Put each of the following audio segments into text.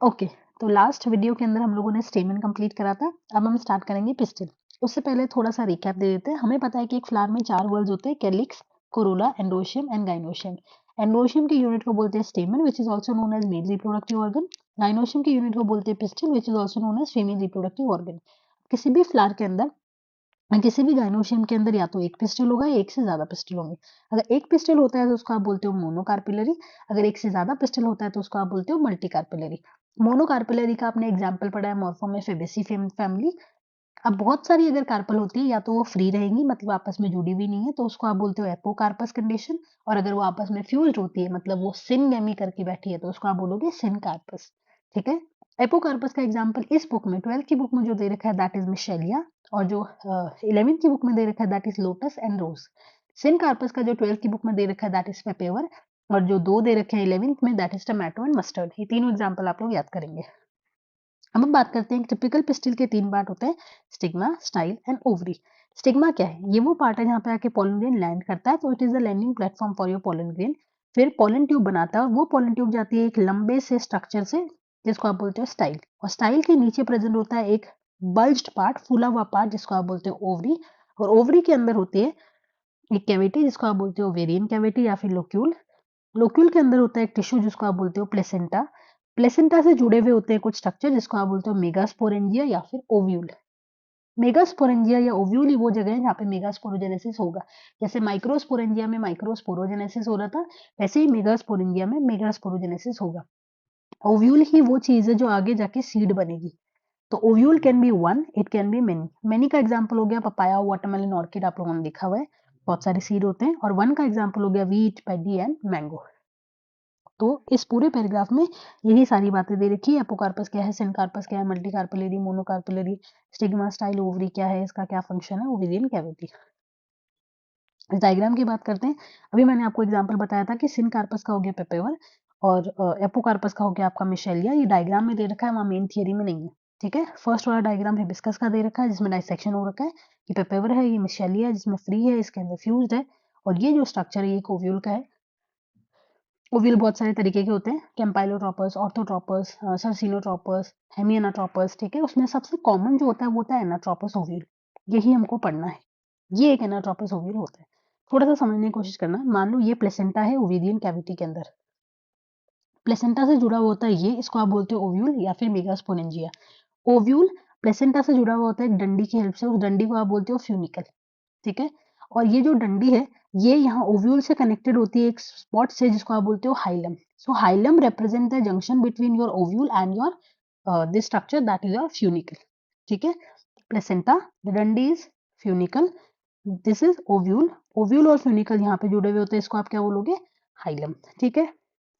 Okay, तो last video के अंदर हम लोगों ने स्टेमन कंप्लीट करा था। अब हम स्टार्ट करेंगे पिस्टिल। उससे पहले थोड़ा सा रिकैप दे देते हैं। हमें पता है कि एक फ्लावर में 4 वर्ड्स होते हैं, calyx, corolla, androecium and gynoecium. Androecium की यूनिट को बोलते हैं stamen which is also known as male reproductive organ. Gynoecium की यूनिट को बोलते हैं pistil which is also known as female reproductive organ. किसी भी फ्लावर के अंदर, किसी भी गाइनोशियम के अंदर या तो एक पिस्टल होगा या एक से ज्यादा पिस्टल होंगे। अगर एक पिस्टल होता है तो उसको आप बोलते हो मोनोकार्पिलरी। अगर एक से ज्यादा पिस्टल होता है तो उसको आप बोलते हो मल्टीकार्पिलरी। मोनोकार्पिलरी का आपने एग्जाम्पल पढ़ा है मॉर्फोमे फेबेसी फैमिली। अब बहुत सारी अगर कार्पल होती है या तो वो फ्री रहेंगी, मतलब आपस में जुड़ी भी नहीं है, तो उसको आप बोलते हो एपोकार्पस कंडीशन। और अगर वो आपस में फ्यूज्ड होती है, मतलब वो सिनगेमी करके बैठी है, तो उसको आप बोलोगे सिनकार्पस। ठीक है। एपोकार्पस का एग्जाम्पल इस बुक में 12th की बुक में जो दे रखा है दैट इज मिशेलिया। और जो 11th की बुक में दे रखा है that is lotus and rose. Syncarpous का जो 12th की बुक में दे रखा है दैट इज पेपेवर। और जो दो दे रखे हैं 11th में that is tomato and mustard. ये तीनों एग्जाम्पल आप लोग याद करेंगे। अब हम बात करते हैं टिपिकल पिस्टिल के 3 पार्ट होते हैं, stigma, style and ovary. Stigma क्या है? ये वो पार्ट है जहाँ पे आके पोलन ग्रेन लैंड करता है, तो it is the landing platform for your pollen grain. फिर पोलन ट्यूब बनाता है और वो पोलन ट्यूब जाती है एक लंबे से स्ट्रक्चर से जिसको आप बोलते हो स्टाइल। और स्टाइल के नीचे प्रेजेंट होता है एक बल्ज्ड पार्ट, फूला हुआ पार्ट जिसको आप बोलते हो ओवरी। और ओवरी के अंदर होती है एक कैविटी जिसको आप बोलते हो ओवेरियन कैविटी या फिर लोक्यूल। लोक्यूल के अंदर होता है एक टिश्यू जिसको आप बोलते हो प्लेसेंटा। प्लेसेंटा से जुड़े हुए होते हैं कुछ स्ट्रक्चर जिसको आप बोलते हो मेगास्पोरेंजिया या फिर ओव्यूल। मेगास्पोरेंजिया या ओव्यूल ही वो जगह है जहाँ पे मेगास्पोरोजेनेसिस होगा। जैसे माइक्रोस्पोरेंजिया में माइक्रोस्पोरोजेनेसिस हो रहा था, वैसे ही मेगास्पोरेंजिया में मेगास्पोरोजेनेसिस होगा। ओव्यूल ही वो चीज है जो आगे जाके सीड बनेगी। तो ovule can be one, it can be many. Many का एग्जांपल हो गया पपाया, वाटरमेलन, ऑर्किड, आप लोगों ने देखा हुआ है, बहुत सारे सीड होते हैं। और वन का एग्जांपल हो गया वीट, पैडी एंड मैंगो। तो इस पूरे पैराग्राफ में यही सारी बातें दे रखी है। एपोकार्पस क्या है, सिनकार्पस क्या है, मल्टीकार्पिलरी, मोनोकार्पिलरी, स्टिग्मा, स्टाइल, ओवरी क्या है, इसका क्या फंक्शन है, ओवेरियन कैविटी। इस डायग्राम की बात करते हैं। अभी मैंने आपको एग्जांपल बताया था कि सिनकार्पस का हो गया पेपेवर और एपोकार्पस का हो गया आपका मिशेलिया। ये डायग्राम में दे रखा है, वहाँ मेन थियरी में नहीं है। ठीक है। फर्स्ट वाला डायग्राम हिबिस्कस का दे रखा है जिसमें डाइसेक्शन हो रखा है। ये पेपेवर है, ये मिशेलिया है जिसमें फ्री है, इसके अंदर फ्यूज्ड है। और ये जो स्ट्रक्चर है ये ओव्यूल का है। ओव्यूल बहुत सारे तरीके के होते हैं, कैम्पाइलोट्रोपस, ऑर्थोट्रोपस, सर्सिनोट्रोपस, हेमियानाट्रोपस। ठीक है। उसमें सबसे कॉमन जो होता है वो होता है एनाट्रोपस ओव्यूल। यही हमको पढ़ना है। ये एक एनाट्रोपस ओव्यूल होता है। थोड़ा सा समझने की कोशिश करना। मान लो ये प्लेसेंटा है ओवेरियन कैविटी के अंदर। प्लेसेंटा से जुड़ा हुआ होता है ये, इसको आप बोलते हो ओव्यूल या फिर मेगास्पोरेंजिया। ओव्यूल प्लेसेंटा से जुड़ा हुआ होता है एक डंडी की हेल्प से, उस डंडी को आप बोलते हो फ्यूनिकल। ठीक है। और ये जो डंडी है ये यहाँ ओव्यूल से कनेक्टेड होती है एक स्पॉट से जिसको आप बोलते हो hilum. So hilum represent the junction between your ovule and your this structure that is your funicle. ठीक है। प्लेसेंटा, द डंडी is funicle, this is ovule. Ovule और फ्यूनिकल यहाँ पे जुड़े हुए होते हैं, इसको आप क्या बोलोगे, हाइलम। ठीक है।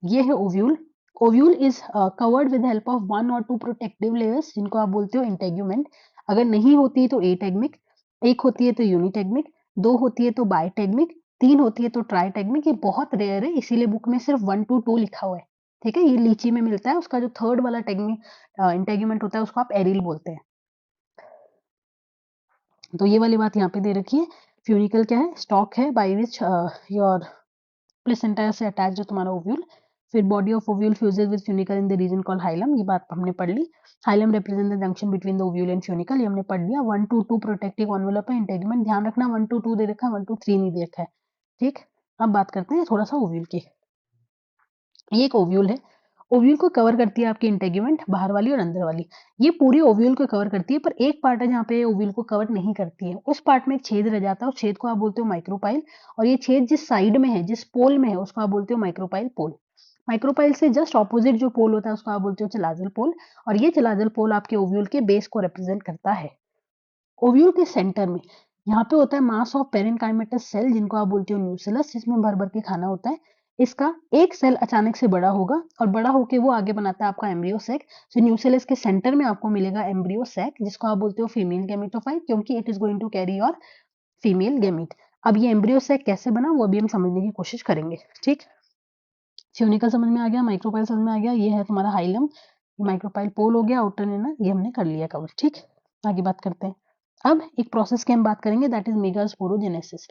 ये है ovule. Ovule is covered with help of 1 और 2 प्रोटेक्टिव लेयर्स जिनको आप बोलते हो इंटेग्यूमेंट। अगर नहीं होती तो एटेग्मिक, एक होती है तो यूनिटेग्मिक, दो होती है तो बायटेग्मिक, तीन होती है तो ट्राइटेग्मिक। ये बहुत रेयर है, इसीलिए बुक में सिर्फ 1 to 2 लिखा हुआ है। ठीक है। ये लीची में मिलता है। उसका जो थर्ड वाला टेग्मिक इंटेग्यूमेंट होता है उसको आप एरिल बोलते हैं। तो ये वाली बात यहाँ पे दे रखी है। फ्यूनिकल क्या है, स्टॉक है बाय विच योर प्लेसेंटा से अटैच्ड है तुम्हारा ओव्यूल। फिर body of ovule fuses with funicle in the region called hilum, ये बात हमने पढ़ ली। Hilum represent the junction between the ovule and funicle, ये हमने पढ़ लिया। 1 to 2 प्रोटेक्टिव एनवेलप है, इंटेगमेंट ध्यान रखना 1 to 2 दे रखा है, 1 to 3 नहीं दे रखा है। ठीक। अब बात करते हैं थोड़ा सा ओव्यूल की। ये एक ओव्यूल है। ओव्यूल को कवर करती है आपकी इंटेग्यूमेंट, बाहर वाली और अंदर वाली। ये पूरी ओव्यूल को कवर करती है, पर एक पार्ट है जहाँ पे ओव्यूल को कवर नहीं करती है। उस पार्ट में एक छेद रह जाता है, उस छेद को आप बोलते हो माइक्रोपाइल। और ये छेद जिस साइड में है, जिस पोल में है, उसको आप बोलते हो माइक्रोपाइल पोल। माइक्रोपाइल से जस्ट ऑपोजिट जो पोल होता है उसको आप बोलते हो चलाजल पोल। और ये चलाजल पोल आपके ओव्यूल के बेस को रिप्रेजेंट करता है। ओव्यूल के सेंटर में यहाँ पे होता है मास ऑफ पेरेन्काइमेटस सेल जिनको आप बोलते हो न्यूसेलस, जिसमें भर भर के खाना होता है। इसका एक सेल अचानक से बड़ा होगा और बड़ा होके वो आगे बनाता है आपका एम्ब्रियो सैक। सो न्यूसेलस के सेंटर में आपको मिलेगा एम्ब्रियो सैक जिसको आप बोलते हो फीमेल गैमेटोफाइट, क्योंकि it is going to carry your female gamete. अब ये एम्ब्रियो सैक कैसे बना वो अभी हम समझने की कोशिश करेंगे। ठीक। फ्यूनिकल समझ में आ गया, माइक्रोपाइल समझ में आ गया, ये है तुम्हारा हाइलम, माइक्रोपाइल पोल हो गया, आउटर इनर, ये हमने कर लिया कवर। ठीक। आगे बात करते हैं। अब एक प्रोसेस की हम बात करेंगे दैट इज मेगास्पोरोजेनेसिस।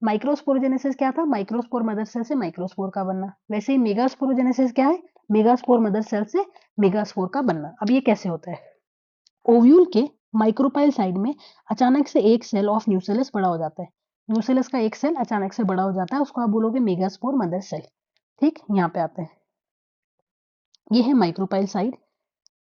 माइक्रोस्पोरोजेनेसिस क्या था, माइक्रोस्पोर मदर सेल से माइक्रोस्पोर का बनना। वैसे ही मेगास्पोरोजेनेसिस क्या है, मेगास्पोर मदर सेल से मेगास्पोर का बनना। अब ये कैसे होता है? ओव्यूल के माइक्रोपाइल साइड में अचानक से एक सेल ऑफ न्यूसेलस बड़ा हो जाता है। न्यूसेलस का एक सेल अचानक से बड़ा हो जाता है, उसको आप बोलोगे मेगास्पोर मदर सेल। ठीक, यहाँ पे आते हैं। ये है माइक्रोपाइल साइड,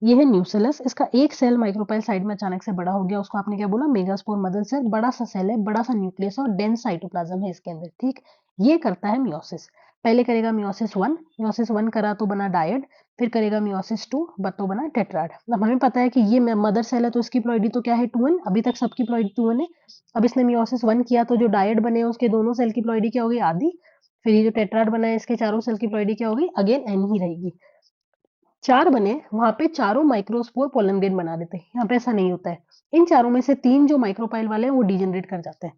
ये है न्यूसेलस। इसका एक सेल माइक्रोपाइल साइड में अचानक से बड़ा हो गया, उसको आपने क्या बोला? Megaspore mother cell. बड़ा सा सेल है, बड़ा सा न्यूक्लियस और डेंस साइटोप्लाज्म है इसके अंदर। ठीक, ये करता है मियोसिस। पहले करेगा मियोसिस 1, मियोसिस 1 करा तो बना डायड, फिर करेगा मियोसिस 2 तो बना टेट्राड। अब हमें पता है कि ये मदर सेल है तो इसकी प्लॉइडी तो क्या है? 2n। अभी तक सबकी प्लॉइडी 2n है। अब इसने मियोसिस 1 किया तो जो डायड बने उसके दोनों सेल की प्लॉइडी क्या होगी? आधी। फिर ये जो टेट्राड बना है इसके चारों सेल की प्लॉइडी क्या होगी? अगेन n ही रहेगी। 4 बने, वहां पे चारों माइक्रोस्पोर पोलन ग्रेन बना देते हैं। यहाँ पे ऐसा नहीं होता है। इन चारों में से 3 जो माइक्रोपाइल वाले हैं वो डिजेनरेट कर जाते हैं।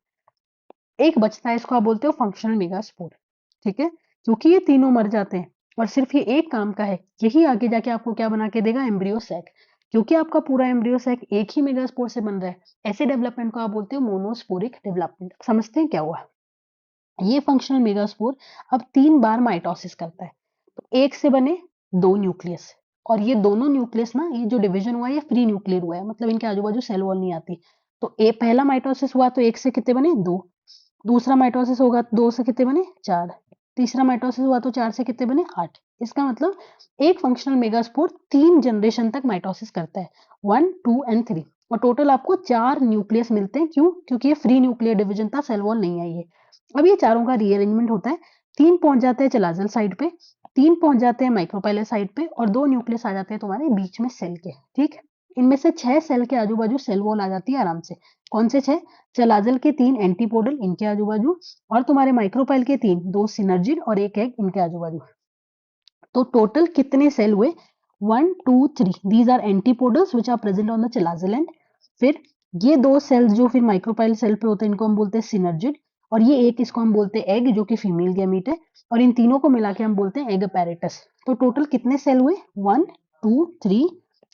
एक बचता है, इसको आप बोलते हो फंक्शनल मेगास्पोर। ठीक है, क्योंकि ये तीनों मर जाते हैं और सिर्फ ये एक काम का है, यही आगे जाके आपको क्या बना के देगा? Embryo sac. क्योंकि आपका पूरा एम्ब्रियो सैक एक ही मेगास्पोर से बन रहा है, ऐसे डेवलपमेंट को आप बोलते हो मोनोस्पोरिक डेवलपमेंट। समझते हैं क्या हुआ? ये फंक्शनल मेगास्पोर अब 3 बार माइटोसिस करता है। तो एक से बने 2 न्यूक्लियस, और ये दोनों न्यूक्लियस ना, ये जो डिवीजन हुआ है ये फ्री न्यूक्लियर हुआ है, मतलब इनके आजू बाजू सेल वॉल नहीं आती। तो ए पहला माइटोसिस हुआ तो एक से कितने बने? 2। दूसरा माइटोसिस होगा तो 2 से कितने बने? 4। तीसरा माइटोसिस हुआ तो 4 से कितने बने? 8। इसका मतलब एक फंक्शनल मेगास्पोर 3 जनरेशन तक माइटोसिस करता है, 1, 2 एंड 3। और टोटल आपको 4 न्यूक्लियस मिलते हैं। क्यों? क्योंकि ये फ्री न्यूक्लियर डिवीजन था, सेल वॉल नहीं आई है। अब ये चारों का रीअरेंजमेंट होता है। 3 पहुंच जाते हैं चलाजल साइड पे, 3 पहुंच जाते हैं माइक्रोपाइलर साइड पे, और 2 न्यूक्लियस आ जाते हैं तुम्हारे बीच में सेल के। ठीक, इनमें से 6 सेल के आजू बाजू सेल वॉल आ जाती है आराम से। कौन से 6? चलाजल के 3 एंटीपोडल इनके आजू बाजू, और तुम्हारे माइक्रोपाइल के 3, 2 सिनर्जिड और एक एग इनके आजू बाजू। तो टोटल कितने सेल हुए? 1, 2, 3। These are antipodals which are present on the chalazal end. फिर ये 2 सेल्स जो फिर माइक्रोपाइल सेल पे होते हैं इनको हम बोलते हैं सिनर्जिड, और ये एक इसको हम बोलते हैं एग जो कि फीमेल गैमीट है, और इन तीनों को मिला के हम बोलते हैं एग अपैरेटस। तो टोटल कितने सेल हुए? 1, 2, 3,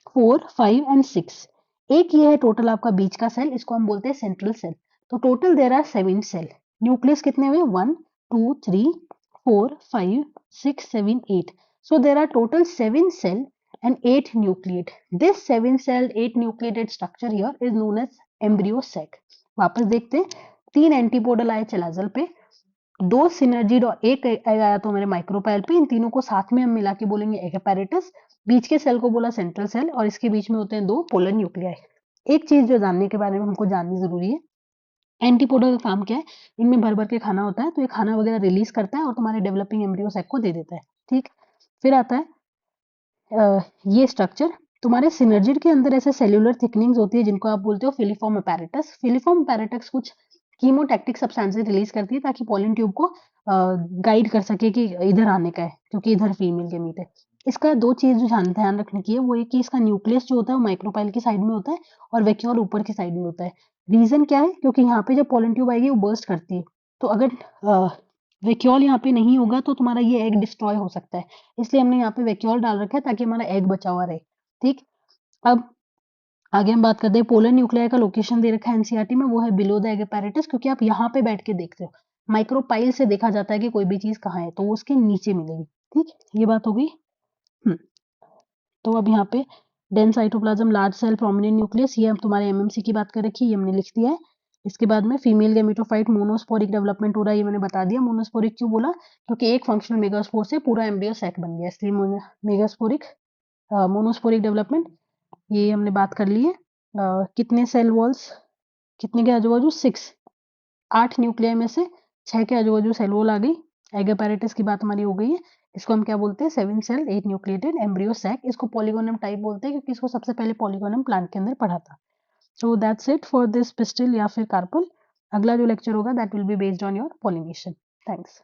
4, 5 एंड 6। एक ये है टोटल आपका बीच का सेल, इसको हम बोलते हैं सेंट्रल सेल। तो total there are 7 cell. Nucleus कितने हुए? 1, 2, 3, 4, 5, 6, 7, 8। So there are total 7 cell and 8 nucleate. This 7 cell 8 nucleated structure here is known as embryo sac. वापस देखते हैं, 3 एंटीपोडल आए चलाजल पे, 2 सिनर्जिड और एक आया तो मेरे माइक्रोपाइल पे। इन तीनों को साथ में हम मिला के बोलेंगे एग apparatus। बीच के सेल को बोला सेंट्रल सेल, और इसके बीच में होते हैं 2 पोलर न्यूक्लियाई। एक चीज जो जानने के बारे में हमको जाननी जरूरी है, एंटीपोडल का काम क्या है? इनमें भर भर के खाना होता है, तो ये खाना वगैरह रिलीज करता है और तुम्हारे डेवलपिंग एम्ब्रियो सैक को दे देता है। ठीक, फिर आता है ये स्ट्रक्चर। तुम्हारे सिनर्जिड के अंदर ऐसे सेल्यूलर थिकनिंग्स होती है जिनको आप बोलते हो फिलिफॉर्म अपैरेटस। फिलिफॉर्म अपैरेटस कुछ कीमोटैक्टिक सब्सटेंसेस रिलीज करती है ताकि पॉलन ट्यूब को गाइड कर सके कि इधर आने का है, क्योंकि इधर फीमेल के मीट है। इसका 2 चीज जो ध्यान रखने की है वो है कि इसका न्यूक्लियस जो होता है वो माइक्रोपाइल की साइड में होता है और वैक्यूल ऊपर की साइड में होता है। रीजन क्या है? क्योंकि यहाँ पे जब पॉलन ट्यूब आएगी वो बर्स्ट करती है, तो अगर वैक्यूल यहाँ पे नहीं होगा तो तुम्हारा ये एग डिस्ट्रॉय हो सकता है। इसलिए हमने यहाँ पे वैक्यूल डाल रखा है ताकि हमारा एग बचा हुआ रहे। ठीक, अब आगे हम बात करते हैं पोलर न्यूक्लियाई का लोकेशन दे रखा है एनसीईआरटी में, वो है बिलो द एग apparatus, क्योंकि आप यहाँ पे बैठ के देखते हो। माइक्रोपाइल से देखा जाता है कि कोई भी चीज कहाँ है, तो वो उसके नीचे मिलेगी। ठीक, ये बात हो गई। तो अब यहाँ पे dense cytoplasm, large cell, prominent nucleus, ये हम तुम्हारे एमएमसी की बात कर रखी है, ये हमने लिख दिया है। इसके बाद में फीमेल गैमेटोफाइट मोनोस्पोरिक डेवलपमेंट हो रहा है, ये मैंने बता दिया। मोनोस्पोरिक क्यों बोला? क्योंकि एक फंक्शनल मेगास्पोर से पूरा एम्ब्रियो सैक बन गया, इसलिए मेगास्पोरिक मोनोस्पोरिक डेवलपमेंट ये हमने बात कर ली है। कितने सेल वॉल्स, कितने के आजू बाजू? 6। 8 न्यूक्लियाई में से 6 के आजू बाजू सेल वॉल आ गई। एग apparatus की बात हमारी हो गई है। इसको हम क्या बोलते हैं? 7 सेल 8 न्यूक्लिएटेड एम्ब्रियो सैक। इसको पॉलीगोनम टाइप बोलते हैं क्योंकि इसको सबसे पहले पॉलीगोनम प्लांट के अंदर पढ़ा था। So that's it for this pistil या फिर कार्पल। अगला जो लेक्चर होगा that will be based on your pollination. Thanks.